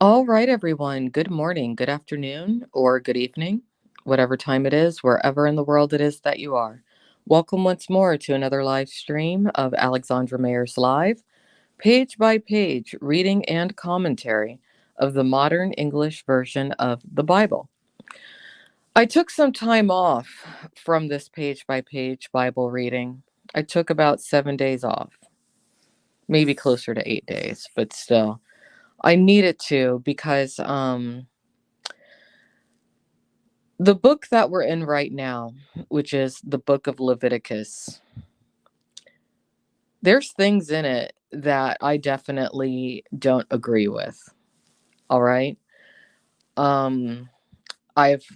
All right, everyone. Good morning, good afternoon, or good evening, whatever time it is, wherever in the world it is that you are. Welcome once more to another live stream of Alexandra Mayer's Live, page by page reading and commentary of the modern English version of the Bible. I took some time off from this page by page Bible reading. I took about 7 days off, maybe closer to 8 days, but still. I needed to because the book that we're in right now, which is the book of Leviticus, there's things in it that I definitely don't agree with. All right. Um, I've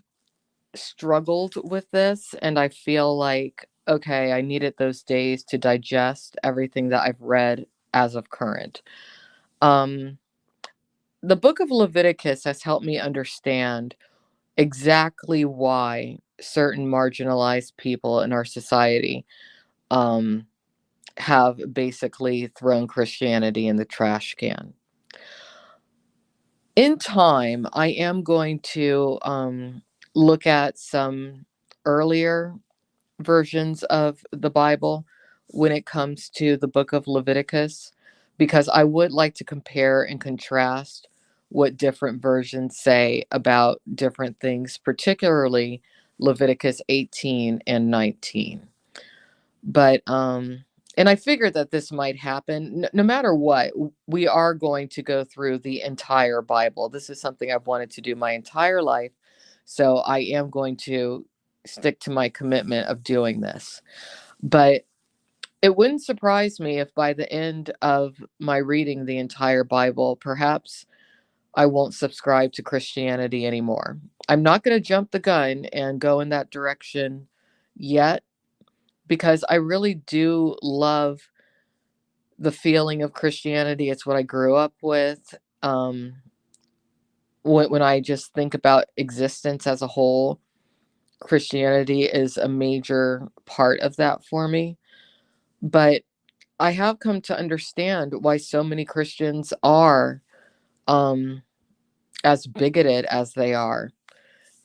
struggled with this and I feel like, okay, I needed those days to digest everything that I've read as of current. Um, the book of Leviticus has helped me understand exactly why certain marginalized people in our society um, have basically thrown Christianity in the trash can. In time, I am going to look at some earlier versions of the Bible when it comes to the book of Leviticus, because I would like to compare and contrast what different versions say about different things, particularly Leviticus 18 and 19. But and I figured that this might happen no matter what. We are going to go through the entire Bible. This is something I've wanted to do my entire life, so I am going to stick to my commitment of doing this. But it wouldn't surprise me if by the end of my reading the entire Bible, perhaps I won't subscribe to Christianity anymore. I'm not going to jump the gun and go in that direction yet, because I really do love the feeling of Christianity. It's what I grew up with. When I just think about existence as a whole, Christianity is a major part of that for me. But I have come to understand why so many Christians are um, as bigoted as they are,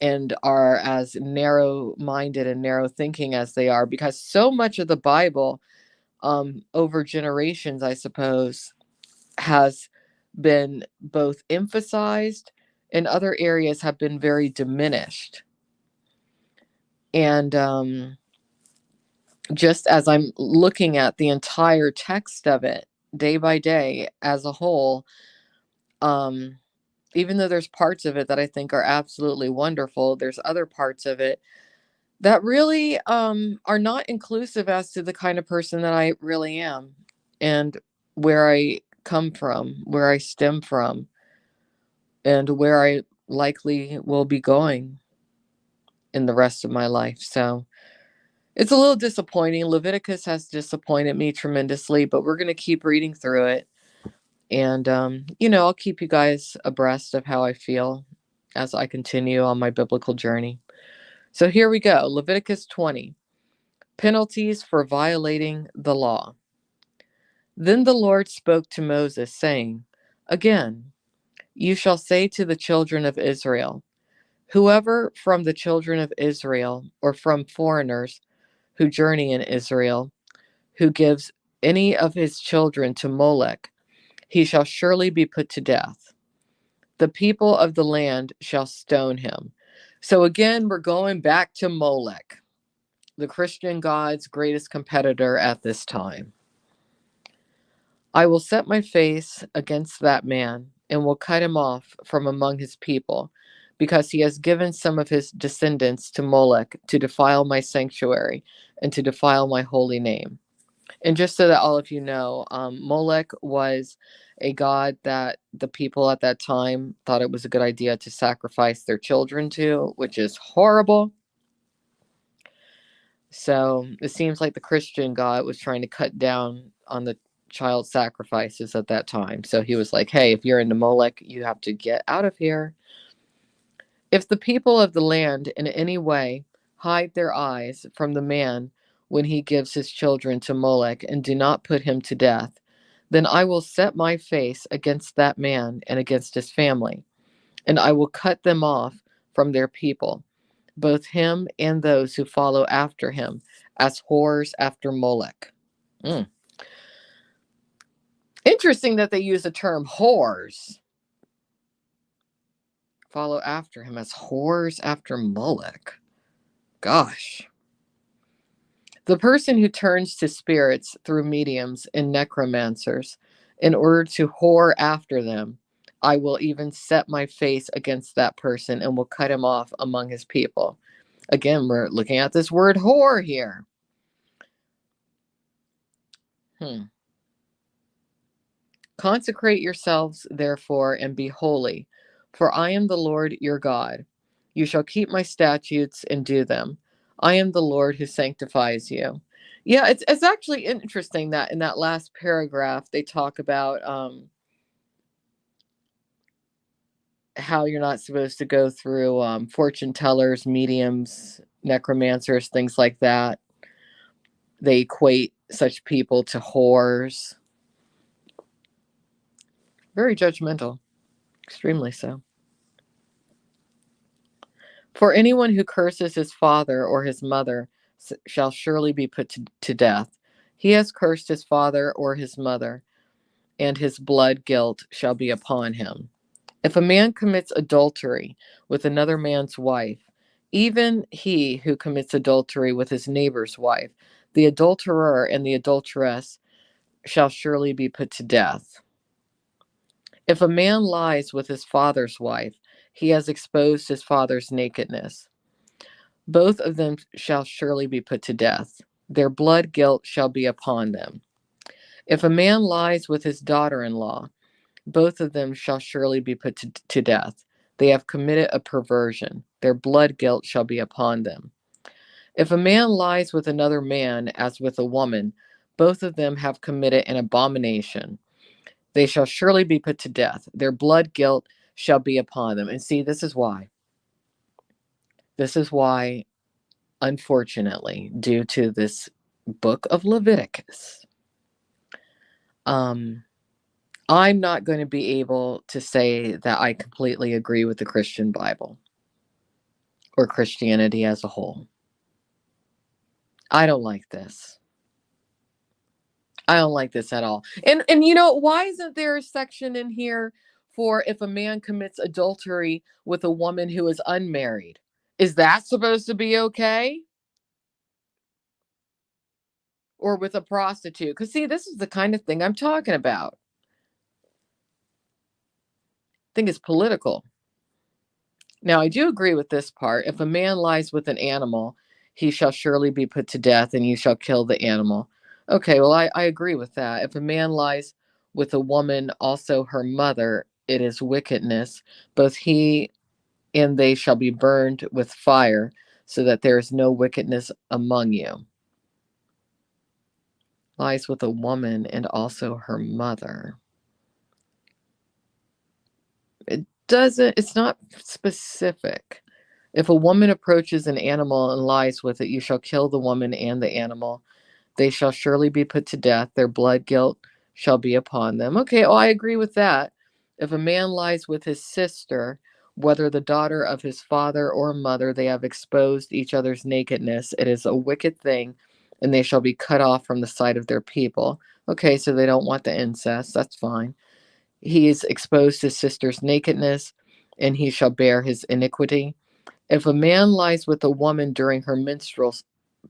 and are as narrow minded and narrow thinking as they are, because so much of the Bible, over generations, I suppose, has been both emphasized and other areas have been very diminished. And just as I'm looking at the entire text of it day by day as a whole, um, even though there's parts of it that I think are absolutely wonderful, there's other parts of it that really are not inclusive as to the kind of person that I really am and where I come from, where I stem from, and where I likely will be going in the rest of my life. So it's a little disappointing. Leviticus has disappointed me tremendously, but we're going to keep reading through it. And, I'll keep you guys abreast of how I feel as I continue on my biblical journey. So here we go. Leviticus 20, penalties for violating the law. Then the Lord spoke to Moses, saying, again, you shall say to the children of Israel, whoever from the children of Israel or from foreigners who journey in Israel, who gives any of his children to Molech, he shall surely be put to death. The people of the land shall stone him. So again, we're going back to Molech, the Christian God's greatest competitor at this time. I will set my face against that man and will cut him off from among his people, because he has given some of his descendants to Molech to defile my sanctuary and to defile my holy name. And just so that all of you know, Molech was a god that the people at that time thought it was a good idea to sacrifice their children to, which is horrible. So it seems like the Christian God was trying to cut down on the child sacrifices at that time. So he was like, hey, if you're into Molech, you have to get out of here. If the people of the land in any way hide their eyes from the man when he gives his children to Molech and do not put him to death, Then I will set my face against that man and against his family, and I will cut them off from their people, both him and those who follow after him, as whores after Molech. Mm. Interesting that they use the term whores. Follow after him as whores after Molech. Gosh. The person who turns to spirits through mediums and necromancers in order to whore after them, I will even set my face against that person and will cut him off among his people. Again, we're looking at this word whore here. Consecrate yourselves, therefore, and be holy, for I am the Lord your God. You shall keep my statutes and do them. I am the Lord who sanctifies you. Yeah, it's actually interesting that in that last paragraph they talk about how you're not supposed to go through fortune tellers, mediums, necromancers, things like that. They equate such people to whores. Very judgmental, extremely so. For anyone who curses his father or his mother shall surely be put to death. He has cursed his father or his mother, and his blood guilt shall be upon him. If a man commits adultery with another man's wife, even he who commits adultery with his neighbor's wife, the adulterer and the adulteress shall surely be put to death. If a man lies with his father's wife, he has exposed his father's nakedness. Both of them shall surely be put to death. Their blood guilt shall be upon them. If a man lies with his daughter in law, both of them shall surely be put to death. They have committed a perversion. Their blood guilt shall be upon them. If a man lies with another man as with a woman, both of them have committed an abomination. They shall surely be put to death. Their blood guilt shall be upon them. And see, this is why. This is why, unfortunately, due to this book of Leviticus, I'm not going to be able to say that I completely agree with the Christian Bible or Christianity as a whole. I don't like this. I don't like this at all. And you know, why isn't there a section in here for if a man commits adultery with a woman who is unmarried? Is that supposed to be okay? Or with a prostitute? Because see, this is the kind of thing I'm talking about. I think it's political. Now, I do agree with this part. If a man lies with an animal, he shall surely be put to death, and you shall kill the animal. Okay, well, I agree with that. If a man lies with a woman, also her mother, it is wickedness. Both he and they shall be burned with fire, so that there is no wickedness among you. Lies with a woman and also her mother. It's not specific. If a woman approaches an animal and lies with it, you shall kill the woman and the animal. They shall surely be put to death. Their blood guilt shall be upon them. Okay, I agree with that. If a man lies with his sister, whether the daughter of his father or mother, they have exposed each other's nakedness. It is a wicked thing, and they shall be cut off from the sight of their people. Okay, so they don't want the incest. That's fine. He is exposed his sister's nakedness, and he shall bear his iniquity. If a man lies with a woman during her menstrual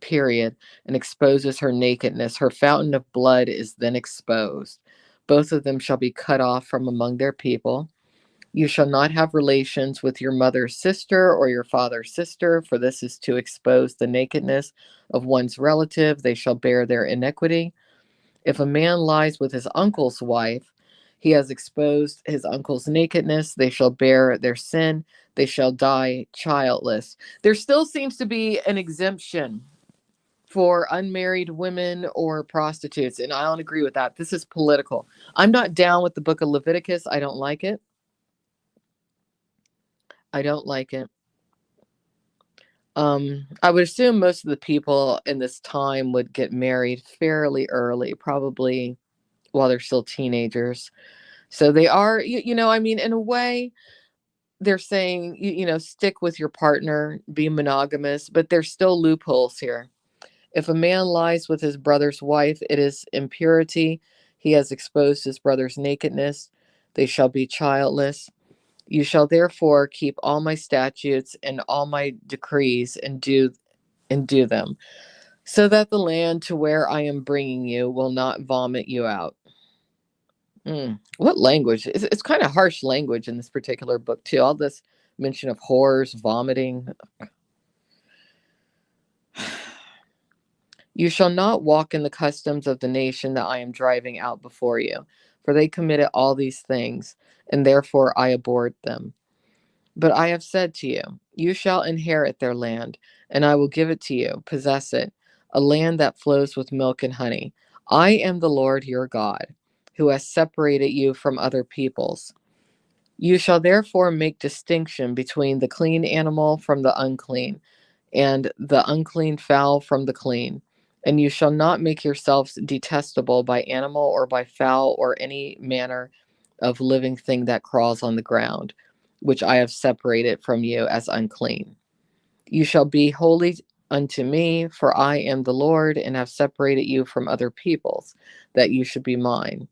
period and exposes her nakedness, her fountain of blood is then exposed. Both of them shall be cut off from among their people. You shall not have relations with your mother's sister or your father's sister, for this is to expose the nakedness of one's relative. They shall bear their iniquity. If a man lies with his uncle's wife, he has exposed his uncle's nakedness. They shall bear their sin. They shall die childless. There still seems to be an exemption for unmarried women or prostitutes, and I don't agree with that. This is political. I'm not down with the book of Leviticus. I don't like it. I don't like it. I would assume most of the people in this time would get married fairly early, probably while they're still teenagers. So they are, I mean, in a way, they're saying, stick with your partner, be monogamous, but there's still loopholes here. If a man lies with his brother's wife, it is impurity. He has exposed his brother's nakedness. They shall be childless. You shall therefore keep all my statutes and all my decrees and do them, so that the land to where I am bringing you will not vomit you out. What language? It's kind of harsh language in this particular book, too. All this mention of whores, vomiting. You shall not walk in the customs of the nation that I am driving out before you, for they committed all these things, and therefore I abhorred them. But I have said to you, you shall inherit their land, and I will give it to you, possess it, a land that flows with milk and honey. I am the Lord your God, who has separated you from other peoples. You shall therefore make distinction between the clean animal from the unclean, and the unclean fowl from the clean. And you shall not make yourselves detestable by animal or by fowl or any manner of living thing that crawls on the ground, which I have separated from you as unclean. You shall be holy unto me, for I am the Lord, and have separated you from other peoples, that you should be mine.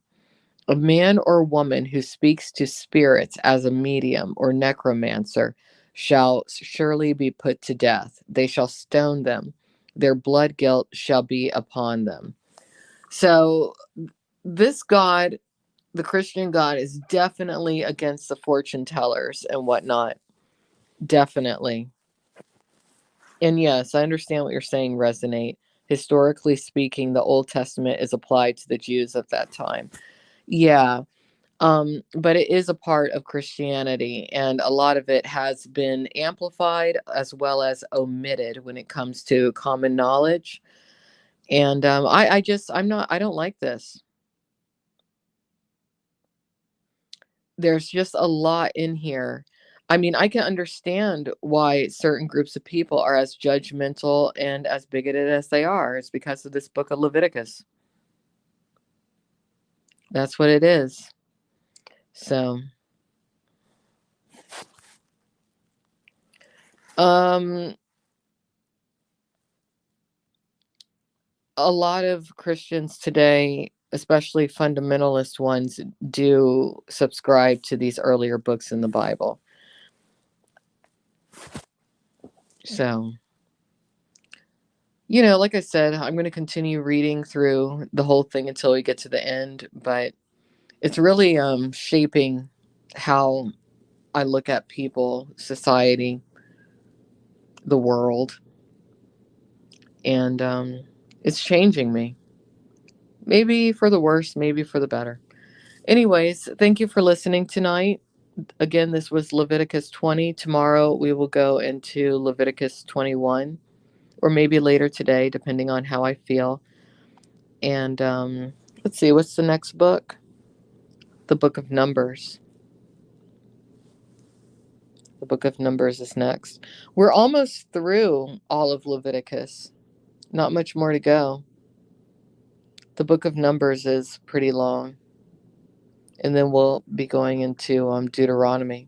A man or woman who speaks to spirits as a medium or necromancer shall surely be put to death. They shall stone them. Their blood guilt shall be upon them. So, this God, the Christian God, is definitely against the fortune tellers and whatnot. Definitely. And yes, I understand what you're saying, resonate. Historically speaking, the Old Testament is applied to the Jews of that time. Yeah. But it is a part of Christianity, and a lot of it has been amplified as well as omitted when it comes to common knowledge. And I don't like this. There's just a lot in here. I mean, I can understand why certain groups of people are as judgmental and as bigoted as they are. It's because of this book of Leviticus. That's what it is. So, um, a lot of Christians today, especially fundamentalist ones, do subscribe to these earlier books in the Bible. So, like I said, I'm going to continue reading through the whole thing until we get to the end, but it's really shaping how I look at people, society, the world, and it's changing me. Maybe for the worse, maybe for the better. Anyways, thank you for listening tonight. Again, this was Leviticus 20. Tomorrow we will go into Leviticus 21, or maybe later today, depending on how I feel. And let's see, what's the next book? The book of Numbers. The book of Numbers is next. We're almost through all of Leviticus. Not much more to go. The book of Numbers is pretty long. And then we'll be going into Deuteronomy,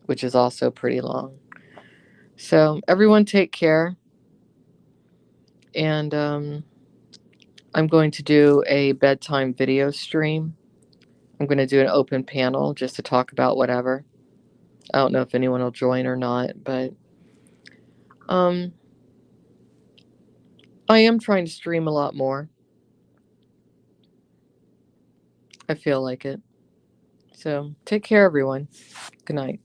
which is also pretty long. So everyone take care. And I'm going to do a bedtime video stream. I'm going to do an open panel just to talk about whatever. I don't know if anyone will join or not, but I am trying to stream a lot more. I feel like it. So take care, everyone. Good night.